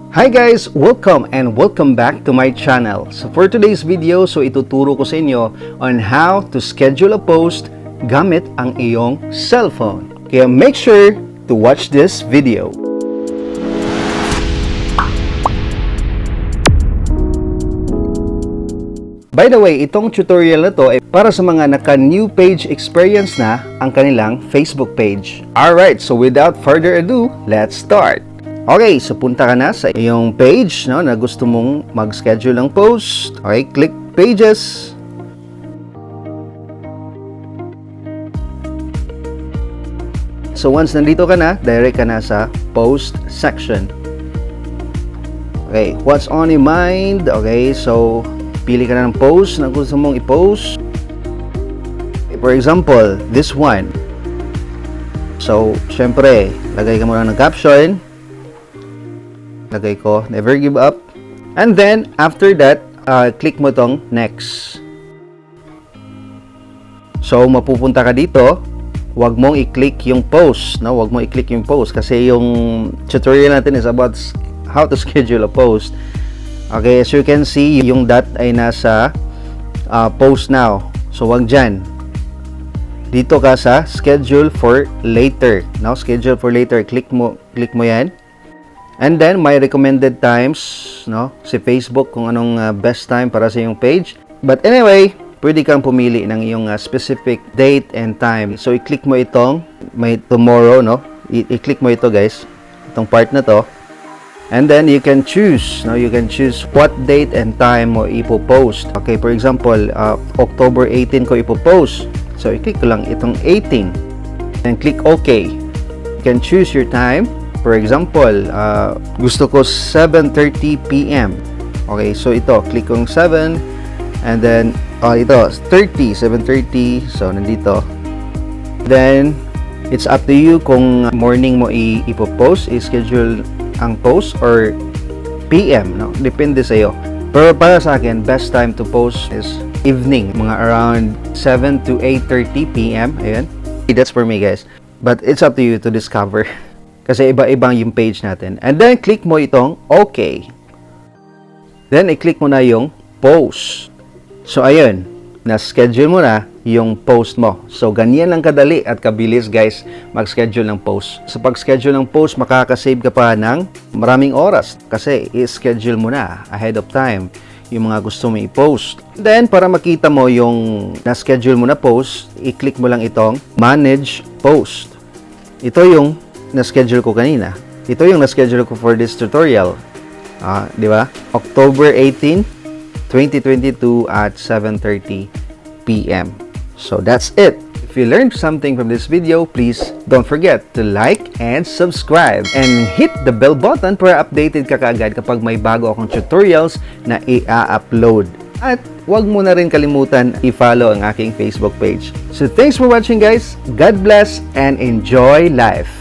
Hi guys! Welcome back to my channel. So for today's video, ituturo ko sa inyo on how to schedule a post gamit ang iyong cellphone. Kaya make sure to watch this video. By the way, itong tutorial na to ay para sa mga naka-new page experience na ang kanilang Facebook page. Alright, so without further ado, let's start! Okay, so punta ka na sa iyong page na gusto mong mag-schedule ng post. Okay, click Pages. So once nandito ka na, direct ka na sa Post section. Okay, what's on your mind? Okay, so pili ka na ng post na gusto mong i-post. For example, this one. So, syempre, lagay ka muna ng caption. Lagay ko, never give up. And then, after that, click mo tong next. So, mapupunta ka dito. Huwag mong i-click yung post. No? Huwag mong i-click yung post. Kasi yung tutorial natin is about how to schedule a post. Okay, as you can see, yung dot ay nasa post now. So, huwag dyan. Dito ka sa schedule for later. No? Schedule for later. Click mo yan. And then, may recommended times, no? Si Facebook kung anong best time para sa iyong page. But anyway, pwede kang pumili ng iyong specific date and time. So, i-click mo itong may tomorrow, no? I-click mo ito, guys. Itong part na to. And then, you can choose, no? You can choose what date and time mo ipopost. Okay, for example, October 18 ko ipopost. So, i-click ko lang itong 18. And click OK. You can choose your time. For example, gusto ko 7:30 p.m. Okay, so ito, click kong 7 and then ito 7:30, so nandito. Then it's up to you kung morning mo ipopost, i-schedule ang post or PM, no? Depende sa iyo. Pero para sa akin, best time to post is evening, mga around 7 to 8:30 p.m. Ayan. That's for me, guys. But it's up to you to discover. Kasi iba-ibang yung page natin. And then, click mo itong OK. Then, i-click mo na yung post. So, ayun. Na-schedule mo na yung post mo. So, ganyan lang kadali at kabilis, guys, mag-schedule ng post. Sa pag-schedule ng post, makakasave ka pa ng maraming oras. Kasi, i-schedule mo na ahead of time yung mga gusto mo i-post. Then, para makita mo yung na-schedule mo na post, i-click mo lang itong Manage Post. Ito yung na-schedule ko kanina. Ito yung na-schedule ko for this tutorial. Di ba? October 18, 2022 at 7:30 p.m. So that's it. If you learned something from this video, please don't forget to like and subscribe and hit the bell button para updated ka kaagad kapag may bago akong tutorials na i-upload. At huwag mo na rin kalimutan i-follow ang aking Facebook page. So thanks for watching, guys. God bless and enjoy life.